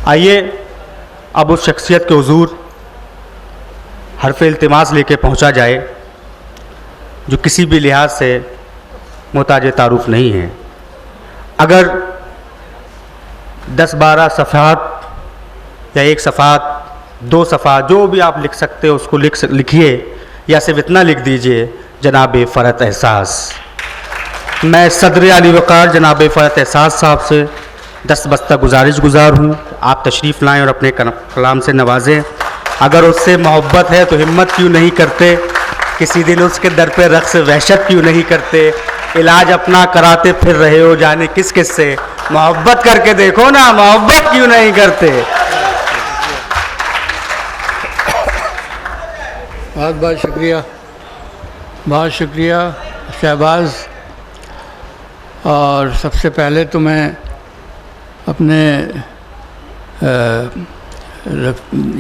आइए अब उस शख्सियत के हुजूर हरफ इल्तिमास लेके पहुंचा जाए जो किसी भी लिहाज से मोहताज तारुफ नहीं है। अगर 10-12 सफ़हात या एक सफ़हात, 2 सफ़हा जो भी आप लिख सकते हो उसको लिखिए, या सिर्फ इतना लिख दीजिए, जनाब फ़रत एहसास। मैं सदर आली वक़ार जनाब फ़रत एहसास साहब से दस्तबस्ता गुजार हूँ, आप तशरीफ़ लाएँ और अपने कलाम से नवाजें। अगर उससे मोहब्बत है तो हिम्मत क्यों नहीं करते, किसी दिन उसके दर पे रक़्स वहशत क्यों नहीं करते, इलाज अपना कराते फिर रहे हो जाने किस किस से, मोहब्बत करके देखो ना, मोहब्बत क्यों नहीं करते। बहुत बहुत शुक्रिया, बहुत शुक्रिया शहबाज। और सबसे पहले तो मैं अपने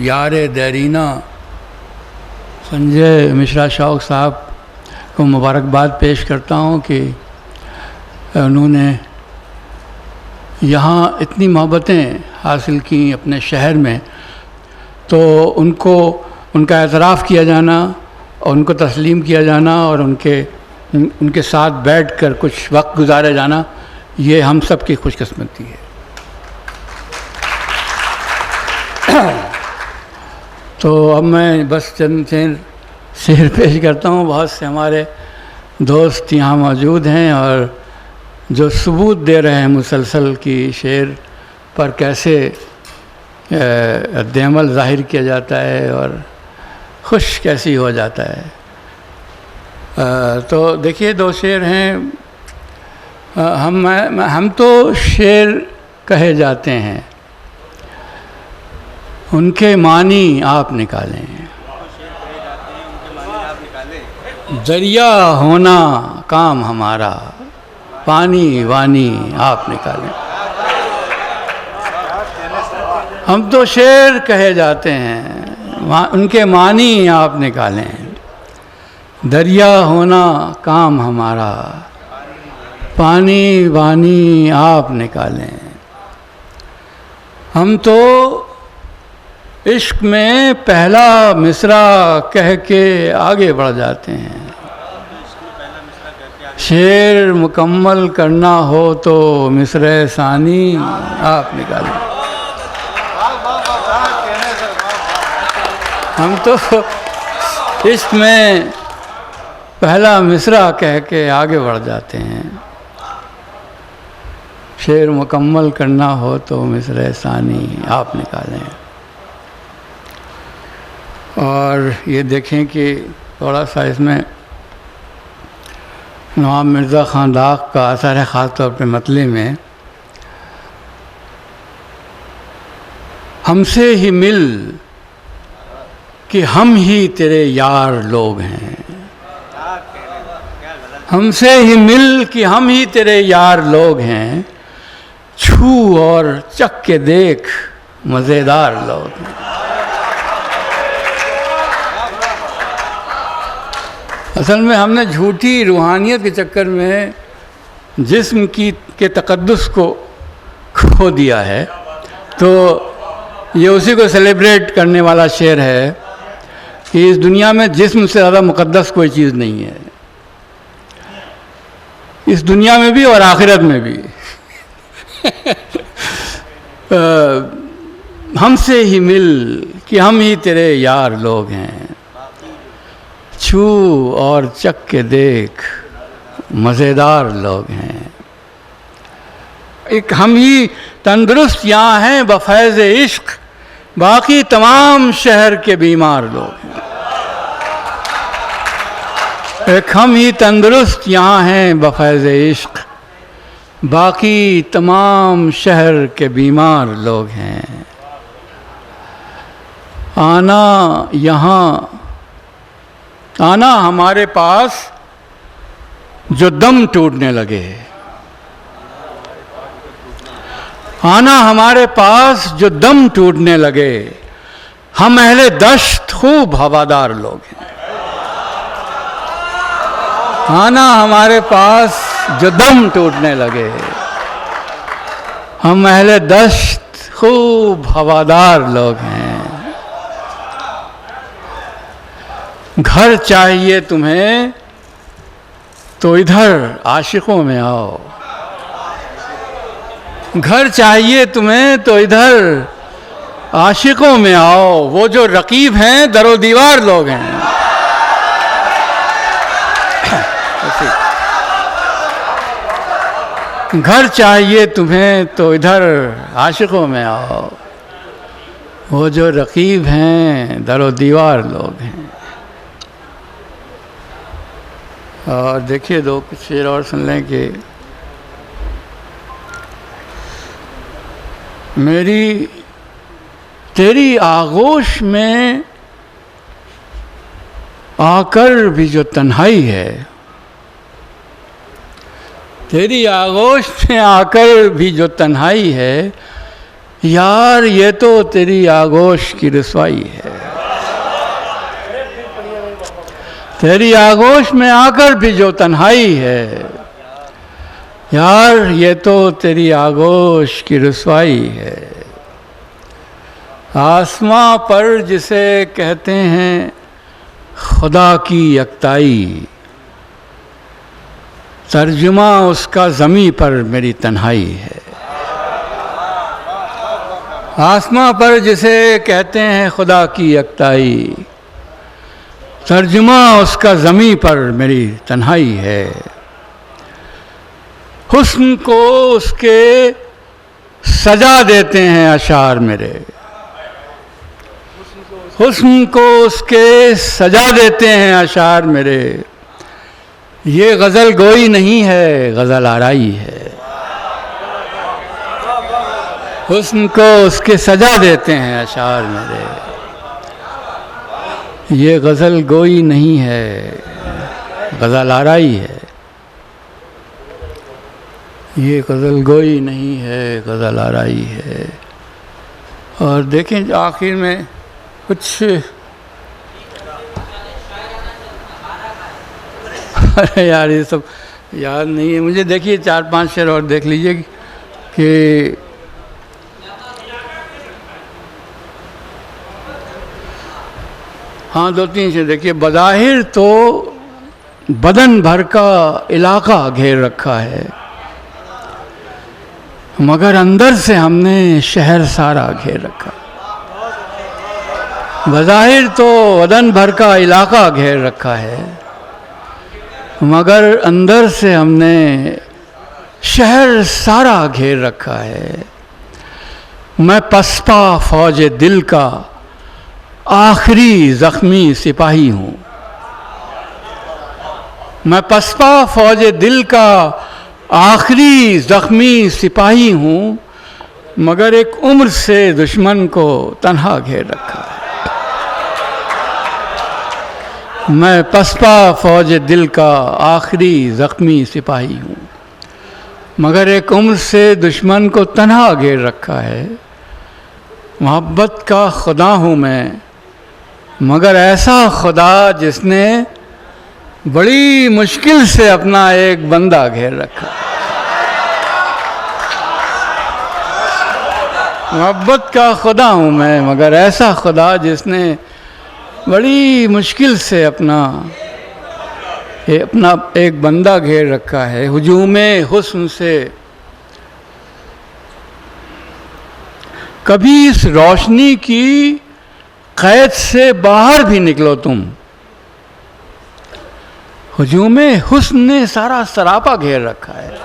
यार देरीना संजय मिश्रा शौक़ साहब को मुबारकबाद पेश करता हूँ कि उन्होंने यहाँ इतनी मोहब्बतें हासिल की अपने शहर में, तो उनका एतराफ़ किया जाना और उनको तस्लीम किया जाना और उनके साथ बैठकर कुछ वक्त गुजारा जाना, ये हम सब की खुशकिस्मती है। तो अब मैं बस चंद शेर पेश करता हूँ। बहुत से हमारे दोस्त यहाँ मौजूद हैं और जो सबूत दे रहे हैं मुसलसल कि शेर पर कैसे रद्द-ए-अमल ज़ाहिर किया जाता है और खुश कैसी हो जाता है। तो देखिए 2 शेर हैं। हम तो शेर कहे जाते हैं, उनके मानी आप निकालें। दरिया होना काम हमारा, पानी वानी आप निकालें। हम तो शेर कहे जाते हैं, उनके मानी आप निकालें। दरिया होना काम हमारा, पानी वानी आप निकालें। हम तो इश्क में पहला मिसरा कह के आगे बढ़ जाते हैं। शेर मुकम्मल करना हो तो मिसरे सानी आप निकालें। हम तो इश्क में पहला मिसरा कह के आगे बढ़ जाते हैं। शेर मुकम्मल करना हो तो मिसरे सानी आप निकालें। और ये देखें कि थोड़ा सा इसमें नवाब मिर्ज़ा ख़ान दाग़ का असर है, ख़ास तौर पे मतले में। हमसे ही मिल कि हम ही तेरे यार लोग हैं। हमसे ही मिल कि हम ही तेरे यार लोग हैं। छू और चख के देख मज़ेदार लोग हैं। असल में हमने झूठी रूहानियत के चक्कर में जिस्म के तक़द्दुस को खो दिया है। तो ये उसी को सेलिब्रेट करने वाला शेर है कि इस दुनिया में जिस्म से ज़्यादा मुक़द्दस कोई चीज़ नहीं है, इस दुनिया में भी और आखिरत में भी। हमसे ही मिल कि हम ही तेरे यार लोग हैं। छू और चख के देख मज़ेदार लोग हैं। एक हम ही तंदुरुस्त यहाँ हैं बफ़ैज़ इश्क, बाकी तमाम शहर के बीमार लोग हैं। एक हम ही तंदुरुस्त यहाँ हैं बफ़ैज़ इश्क, बाकी तमाम शहर के बीमार लोग हैं। आना हमारे पास जो दम टूटने लगे। आना हमारे पास जो दम टूटने लगे। हम अहले दश्त खूब हवादार लोग हैं। आना हमारे पास जो दम टूटने लगे। हम अहले दश्त खूब हवादार लोग हैं। घर चाहिए तुम्हें तो इधर आशिकों में आओ, घर चाहिए तुम्हें तो इधर आशिकों में आओ। वो जो रकीब हैं दरो दीवार लोग हैं। घर चाहिए तुम्हें तो इधर आशिकों में आओ, वो जो रकीब हैं दरो दीवार लोग हैं। और देखिए दो कुछ शेर और सुन लें कि मेरी तेरी आगोश में आकर भी जो तन्हाई है, तेरी आगोश में आकर भी जो तन्हाई है, यार ये तो तेरी आगोश की रसवाई है। तेरी आगोश में आकर भी जो तन्हाई है, यार ये तो तेरी आगोश की रसवाई है। आसमां पर जिसे कहते हैं खुदा की यकताई, तर्जुमा उसका ज़मीं पर मेरी तन्हाई है। आसमां पर जिसे कहते हैं खुदा की यकताई, तर्जुमा उसका ज़मीं पर मेरी तन्हाई है। हुस्न को उसके सजा देते हैं अशार मेरे, हुस्न को उसके सजा देते हैं अशार मेरे। ये गज़ल गोई नहीं है, गज़ल आराई है। हुस्न को उसके सजा देते हैं अशार मेरे, ये गज़ल गोई नहीं है, गज़ल आराई है। ये गज़ल गोई नहीं है, गज़ल आराई है। और देखें आखिर में कुछ अरे यार ये सब याद नहीं है मुझे। देखिए 4-5 शेर और देख लीजिए कि हाँ 2-3 शेर देखिए। बज़ाहिर तो बदन भर का इलाका घेर रखा है, मगर अंदर से हमने शहर सारा घेर रखा। बज़ाहिर तो बदन भर का इलाका घेर रखा है, मगर अंदर से हमने शहर सारा घेर रखा है। मैं पसपा फौज दिल का आखिरी ज़ख्मी सिपाही हूँ, मैं पसपा फौज दिल का आखिरी ज़ख्मी सिपाही हूँ, मगर एक उम्र से दुश्मन को तन्हा घेर रखा है। मैं पसपा फौज दिल का आखिरी ज़ख्मी सिपाही हूँ, मगर एक उम्र से दुश्मन को तन्हा घेर रखा है। मोहब्बत का खुदा हूँ मैं, मगर ऐसा खुदा जिसने बड़ी मुश्किल से अपना एक बंदा घेर रखा। मोहब्बत का खुदा हूँ मैं, मगर ऐसा खुदा जिसने बड़ी मुश्किल से अपना एक बंदा घेर रखा है। हुजूमे हुस्न से कभी इस रोशनी की कैद से बाहर भी निकलो तुम। हुजूमे हुस्न ने सारा सरापा घेर रखा है,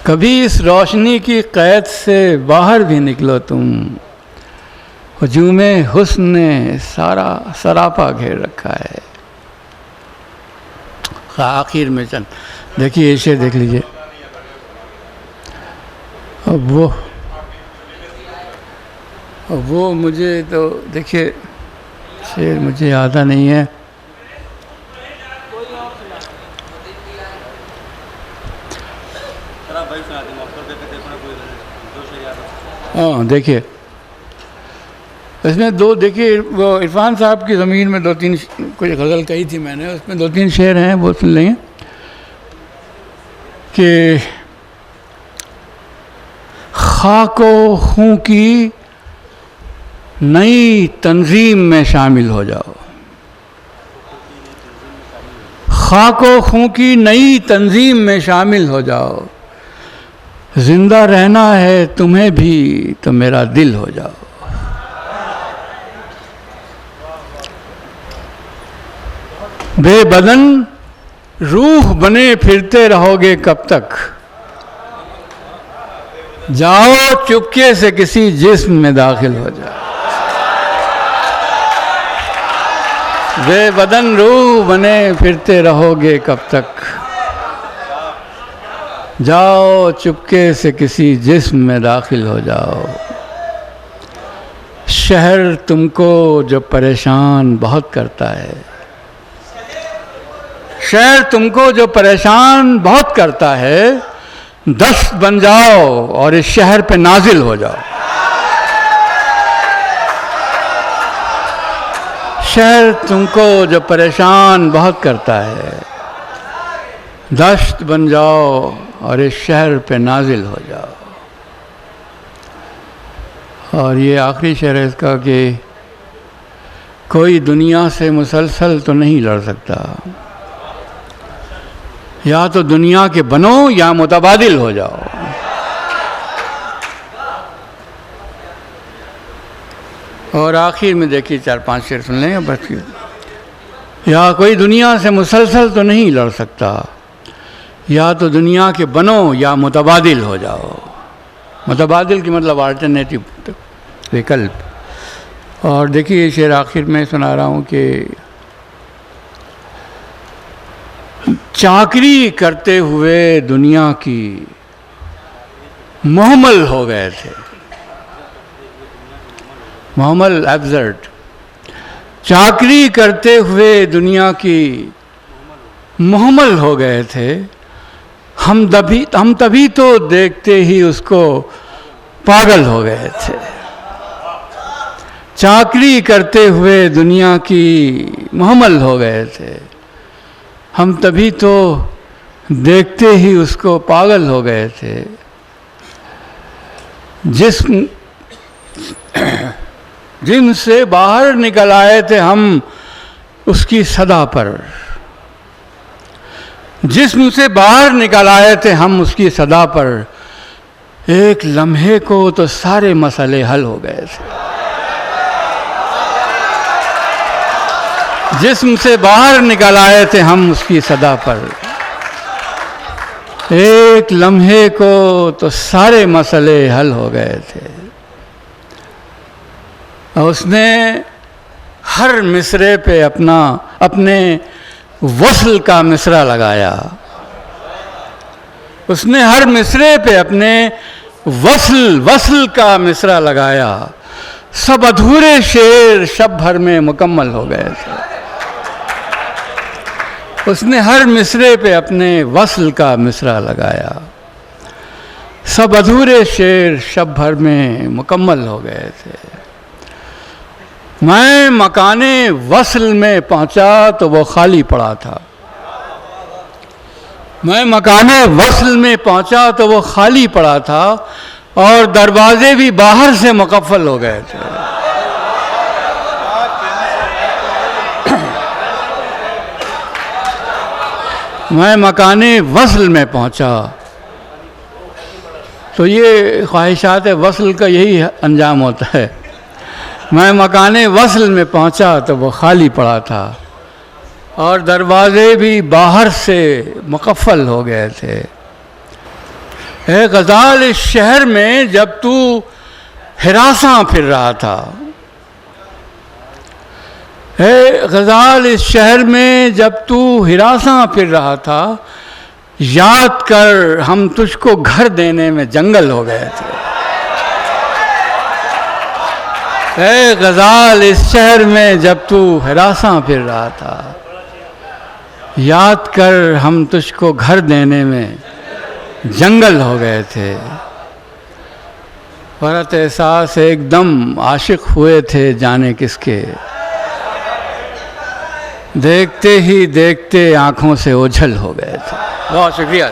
कभी इस रोशनी की कैद से बाहर भी निकलो तुम। हुजूमे हुस्न ने सारा सरापा घेर रखा है। आखिर में चल देखिए इसे देख लीजिए। अब वो मुझे तो देखिए शेर मुझे आता नहीं है। हाँ देखिए इसमें दो देखिए वो इरफान साहब की ज़मीन में 2-3 कुछ गज़ल कही थी मैंने, उसमें 2-3 शेर हैं वो सुन लेंगे कि खाको खूं की नई तंजीम में शामिल हो जाओ। खाको खूं की नई तंजीम में शामिल हो जाओ। जिंदा रहना है तुम्हें भी तो मेरा दिल हो जाओ। बेबदन रूह बने फिरते रहोगे कब तक। जाओ चुपके से किसी जिस्म में दाखिल हो जाओ। बेबदन रूह बने फिरते रहोगे कब तक। जाओ चुपके से किसी जिस्म में दाखिल हो जाओ। शहर तुमको जो परेशान बहुत करता है, शहर तुमको जो परेशान बहुत करता है, दस्त बन जाओ और इस शहर पे नाजिल हो जाओ। शहर तुमको जो परेशान बहुत करता है, दस्त बन जाओ और इस शहर पे नाजिल हो जाओ। और ये आखिरी शेर है इसका कि कोई दुनिया से मुसलसल तो नहीं लड़ सकता। या तो दुनिया के बनो या मुतबादिल हो जाओ। और आखिर में देखिए 4-5 शेर सुन लेंगे बस। या कोई दुनिया से मुसलसल तो नहीं लड़ सकता, या तो दुनिया के बनो या मुतबादिल हो जाओ। मुतबादिल की मतलब अल्टरनेटिव, विकल्प। और देखिए शेर आखिर में सुना रहा हूँ कि चाकरी करते हुए दुनिया की मुहम्मल हो गए थे। मुहम्मल एब्सर्ड। चाकरी करते हुए दुनिया की मुहम्मल हो गए थे। हम तभी तो देखते ही उसको पागल हो गए थे। चाकरी करते हुए दुनिया की मुहम्मल हो गए थे। हम तभी तो देखते ही उसको पागल हो गए थे। जिनसे बाहर निकल आए थे हम उसकी सदा पर। जिस्म से बाहर निकल आए थे हम उसकी सदा पर। एक लम्हे को तो सारे मसले हल हो गए थे। जिस्म से बाहर निकल आए थे हम उसकी सदा पर। एक लम्हे को तो सारे मसले हल हो गए थे। और उसने हर मिसरे पे अपने वस्ल का मिसरा लगाया। उसने हर मिसरे पे अपने वस्ल का मिसरा लगाया। सब अधूरे शेर शब भर में मुकम्मल हो गए थे। उसने हर मिसरे पे अपने वस्ल का मिसरा लगाया। सब अधूरे शेर शब भर में मुकम्मल हो गए थे। मैं मकाने वस्ल में पहुंचा तो वो खाली पड़ा था। मैं मकाने वस्ल में पहुंचा तो वो खाली पड़ा था और दरवाजे भी बाहर से मुकफ़्फ़ल हो गए थे। मैं मकाने वस्ल में पहुंचा तो ये ख्वाहिशात वस्ल का यही अंजाम होता है। मैं मकाने वस्ल में पहुंचा तो वो खाली पड़ा था और दरवाजे भी बाहर से मुकफ़्फ़ल हो गए थे। ए गज़ाल, इस शहर में जब तू हिरासां फिर रहा था, ए गज़ाल, इस शहर में जब तू हिरासां फिर रहा था, याद कर हम तुझको घर देने में जंगल हो गए थे। ए गज़ाल, इस शहर में जब तू हिरासां फिर रहा था, याद कर हम तुझको घर देने में जंगल हो गए थे। फरत एहसास एकदम आशिक हुए थे जाने किसके। देखते ही देखते आंखों से ओझल हो गए थे। बहुत शुक्रिया।